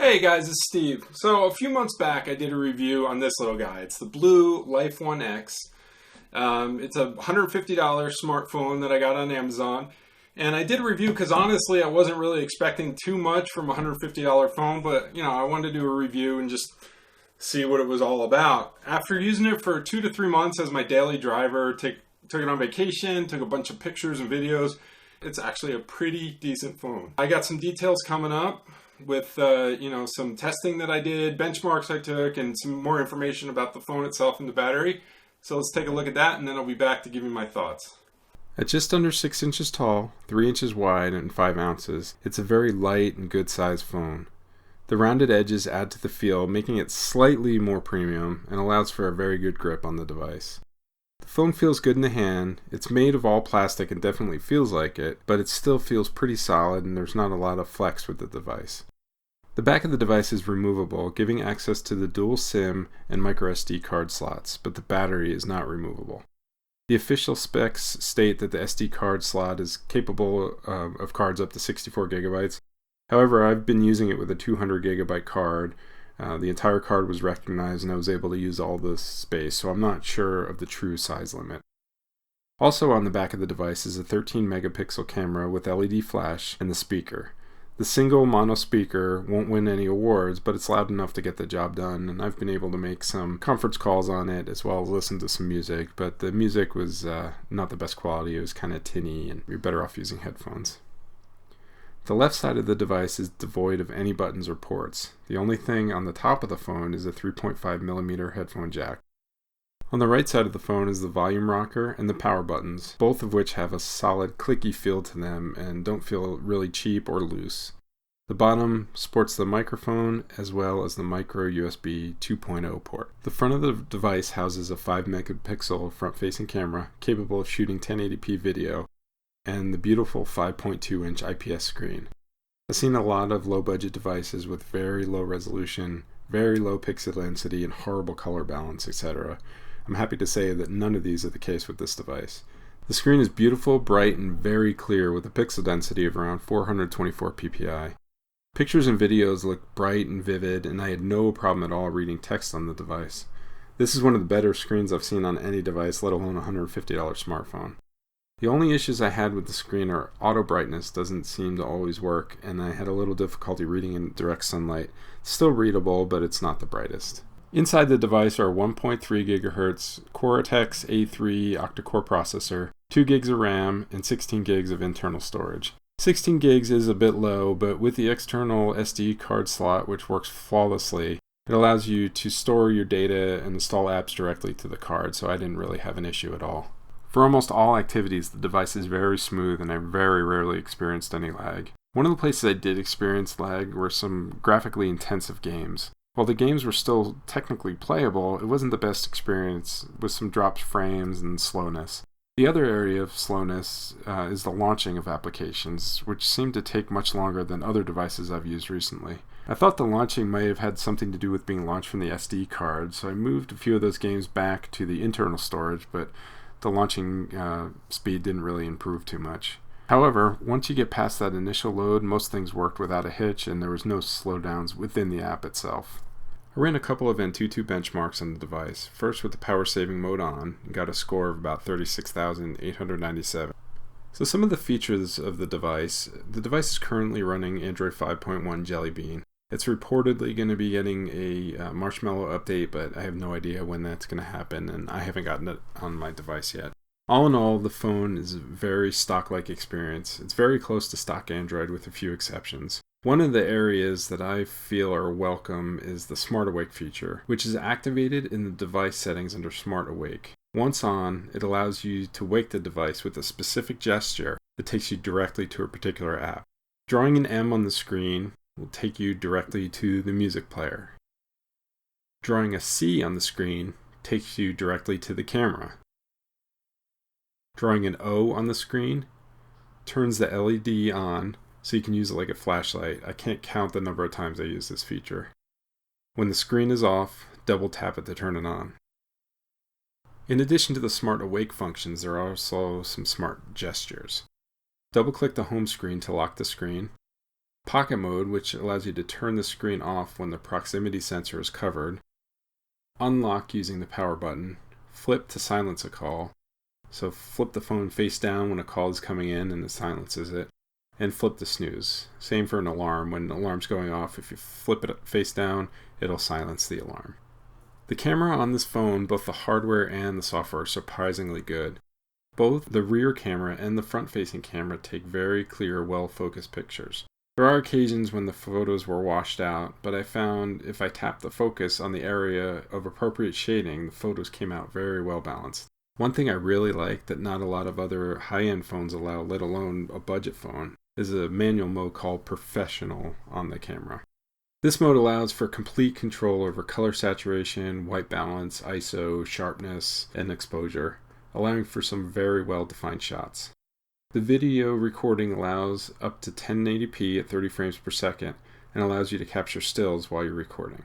Hey guys, it's Steve. So a few months back I did a review on this little guy. It's the BLU Life One X. It's a $150 smartphone that I got on Amazon. And I did a review because honestly I wasn't really expecting too much from a $150 phone, but I wanted to do a review and just see what it was all about. After using it for 2 to 3 months as my daily driver, took it on vacation, took a bunch of pictures and videos, it's actually a pretty decent phone. I got some details coming up with some testing that I did, benchmarks I took, and some more information about the phone itself and the battery. So let's take a look at that, and then I'll be back to give you my thoughts. At just under 6 inches tall, 3 inches wide, and 5 ounces, it's a very light and good sized phone. The rounded edges add to the feel, making it slightly more premium, and allows for a very good grip on the device. The phone feels good in the hand. It's made of all plastic and definitely feels like it, but it still feels pretty solid and there's not a lot of flex with the device. The back of the device is removable, giving access to the dual SIM and microSD card slots, but the battery is not removable. The official specs state that the SD card slot is capable of cards up to 64 gigabytes. However, I've been using it with a 200 gigabyte card. The entire card was recognized and I was able to use all the space, so I'm not sure of the true size limit. Also on the back of the device is a 13 megapixel camera with LED flash and the speaker. The single mono speaker won't win any awards, but it's loud enough to get the job done, and I've been able to make some conference calls on it as well as listen to some music, but the music was not the best quality. It was kind of tinny and you're better off using headphones. The left side of the device is devoid of any buttons or ports. The only thing on the top of the phone is a 3.5mm headphone jack. On the right side of the phone is the volume rocker and the power buttons, both of which have a solid clicky feel to them and don't feel really cheap or loose. The bottom sports the microphone as well as the micro USB 2.0 port. The front of the device houses a 5 megapixel front-facing camera capable of shooting 1080p video and the beautiful 5.2-inch IPS screen. I've seen a lot of low-budget devices with very low resolution, very low pixel density, and horrible color balance, etc. I'm happy to say that none of these are the case with this device. The screen is beautiful, bright, and very clear with a pixel density of around 424 ppi. Pictures and videos look bright and vivid, and I had no problem at all reading text on the device. This is one of the better screens I've seen on any device, let alone a $150 smartphone. The only issues I had with the screen are auto brightness doesn't seem to always work, and I had a little difficulty reading in direct sunlight. It's still readable, but it's not the brightest. Inside the device are a 1.3 GHz Cortex A3 octa-core processor, 2 gigs of RAM, and 16 gigs of internal storage. 16 gigs is a bit low, but with the external SD card slot, which works flawlessly, it allows you to store your data and install apps directly to the card, so I didn't really have an issue at all. For almost all activities, the device is very smooth and I very rarely experienced any lag. One of the places I did experience lag were some graphically intensive games. While the games were still technically playable, it wasn't the best experience with some dropped frames and slowness. The other area of slowness is the launching of applications, which seemed to take much longer than other devices I've used recently. I thought the launching may have had something to do with being launched from the SD card, so I moved a few of those games back to the internal storage, but the launching speed didn't really improve too much. However, once you get past that initial load, most things worked without a hitch and there was no slowdowns within the app itself. I ran a couple of Antutu benchmarks on the device, first with the power saving mode on, and got a score of about 36,897. So some of the features of the device is currently running Android 5.1 Jelly Bean. It's reportedly going to be getting a Marshmallow update, but I have no idea when that's going to happen, and I haven't gotten it on my device yet. All in all, the phone is a very stock-like experience. It's very close to stock Android with a few exceptions. One of the areas that I feel are welcome is the Smart Awake feature, which is activated in the device settings under Smart Awake. Once on, it allows you to wake the device with a specific gesture that takes you directly to a particular app. Drawing an M on the screen will take you directly to the music player. Drawing a C on the screen takes you directly to the camera. Drawing an O on the screen turns the LED on so you can use it like a flashlight. I can't count the number of times I use this feature. When the screen is off, double tap it to turn it on. In addition to the Smart Awake functions, there are also some smart gestures. Double-click the home screen to lock the screen. Pocket mode, which allows you to turn the screen off when the proximity sensor is covered. Unlock using the power button. Flip to silence a call. So flip the phone face down when a call is coming in and it silences it. And flip to snooze. Same for an alarm. When an alarm's going off, if you flip it face down, it'll silence the alarm. The camera on this phone, both the hardware and the software, are surprisingly good. Both the rear camera and the front-facing camera take very clear, well-focused pictures. There are occasions when the photos were washed out, but I found if I tapped the focus on the area of appropriate shading, the photos came out very well balanced. One thing I really like that not a lot of other high-end phones allow, let alone a budget phone, is a manual mode called Professional on the camera. This mode allows for complete control over color saturation, white balance, ISO, sharpness, and exposure, allowing for some very well-defined shots. The video recording allows up to 1080p at 30 frames per second and allows you to capture stills while you're recording.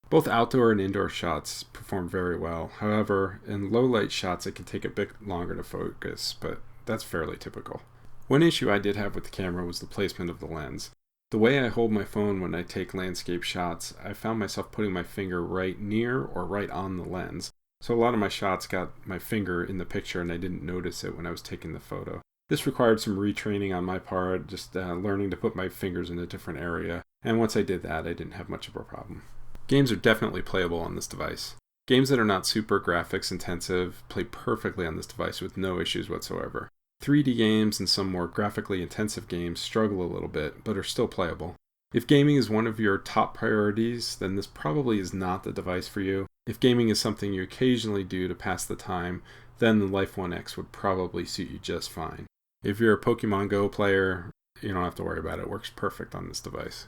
Both outdoor and indoor shots perform very well. However, in low light shots it can take a bit longer to focus, but that's fairly typical. One issue I did have with the camera was the placement of the lens. The way I hold my phone when I take landscape shots, I found myself putting my finger right near or right on the lens. So a lot of my shots got my finger in the picture and I didn't notice it when I was taking the photo. This required some retraining on my part, just learning to put my fingers in a different area. And once I did that, I didn't have much of a problem. Games are definitely playable on this device. Games that are not super graphics intensive play perfectly on this device with no issues whatsoever. 3D games and some more graphically intensive games struggle a little bit, but are still playable. If gaming is one of your top priorities, then this probably is not the device for you. If gaming is something you occasionally do to pass the time, then the Life One X would probably suit you just fine. If you're a Pokemon Go player, you don't have to worry about it. It works perfect on this device.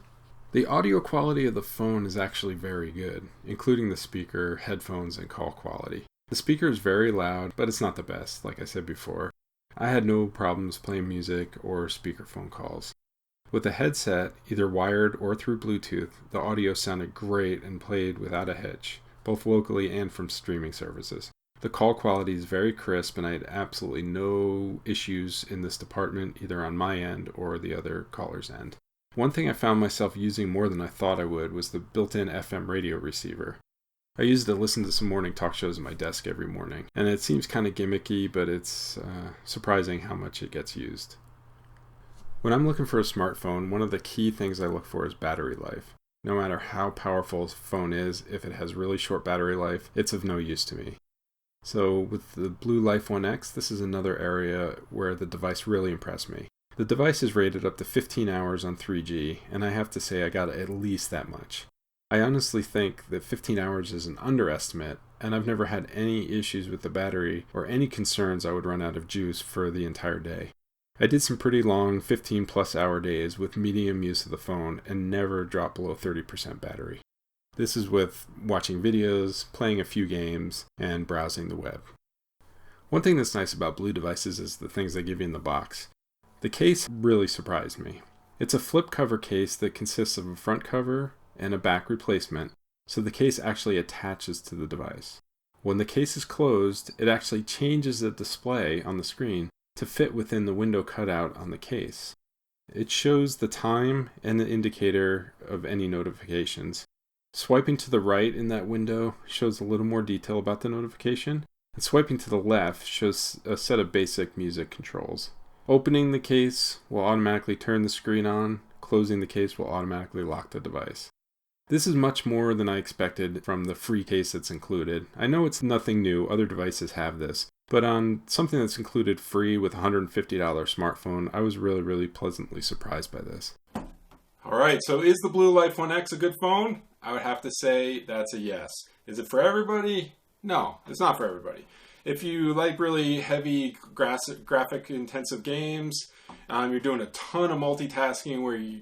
The audio quality of the phone is actually very good, including the speaker, headphones, and call quality. The speaker is very loud, but it's not the best, like I said before. I had no problems playing music or speakerphone calls. With the headset, either wired or through Bluetooth, the audio sounded great and played without a hitch, both locally and from streaming services. The call quality is very crisp and I had absolutely no issues in this department, either on my end or the other caller's end. One thing I found myself using more than I thought I would was the built-in FM radio receiver. I used it to listen to some morning talk shows at my desk every morning, and it seems kind of gimmicky, but it's surprising how much it gets used. When I'm looking for a smartphone, one of the key things I look for is battery life. No matter how powerful a phone is, if it has really short battery life, it's of no use to me. So with the BLU Life One X, this is another area where the device really impressed me. The device is rated up to 15 hours on 3G, and I have to say I got at least that much. I honestly think that 15 hours is an underestimate, and I've never had any issues with the battery or any concerns I would run out of juice for the entire day. I did some pretty long 15 plus hour days with medium use of the phone and never dropped below 30% battery. This is with watching videos, playing a few games, and browsing the web. One thing that's nice about BLU devices is the things they give you in the box. The case really surprised me. It's a flip cover case that consists of a front cover and a back replacement, so the case actually attaches to the device. When the case is closed, it actually changes the display on the screen to fit within the window cutout on the case. It shows the time and the indicator of any notifications. Swiping to the right in that window shows a little more detail about the notification, and swiping to the left shows a set of basic music controls. Opening the case will automatically turn the screen on, closing the case will automatically lock the device. This is much more than I expected from the free case that's included. I know it's nothing new, other devices have this, but on something that's included free with a $150 smartphone, I was really pleasantly surprised by this. Alright, so is the BLU Life One X a good phone? I would have to say that's a yes. Is it for everybody? No, it's not for everybody. If you like really heavy graphic intensive games, you're doing a ton of multitasking where you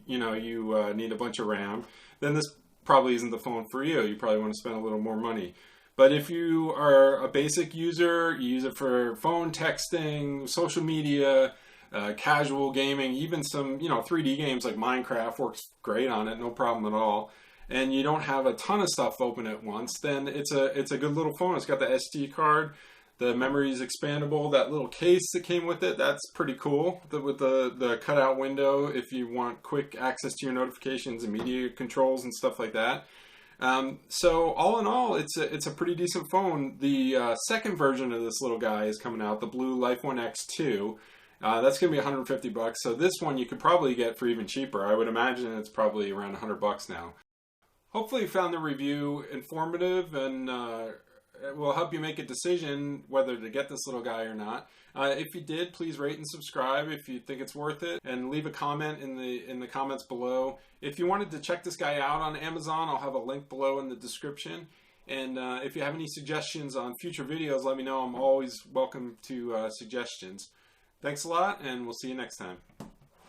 need a bunch of RAM, then this probably isn't the phone for you. You probably want to spend a little more money. But if you are a basic user, you use it for phone texting, social media, casual gaming, even some 3D games like Minecraft works great on it, no problem at all. And you don't have a ton of stuff open at once, then it's a good little phone. It's got the SD card. The memory is expandable. That little case that came with it, that's pretty cool. With the cutout window if you want quick access to your notifications and media controls and stuff like that. So all in all, it's a pretty decent phone. The second version of this little guy is coming out, the BLU Life One X 2. That's going to be $150. So this one you could probably get for even cheaper. I would imagine it's probably around $100 now. Hopefully you found the review informative and it will help you make a decision whether to get this little guy or not. If you did, please rate and subscribe if you think it's worth it, and leave a comment in the comments below. If you wanted to check this guy out on Amazon, I'll have a link below in the description. And if you have any suggestions on future videos, let me know. I'm always welcome to suggestions. Thanks a lot, and we'll see you next time.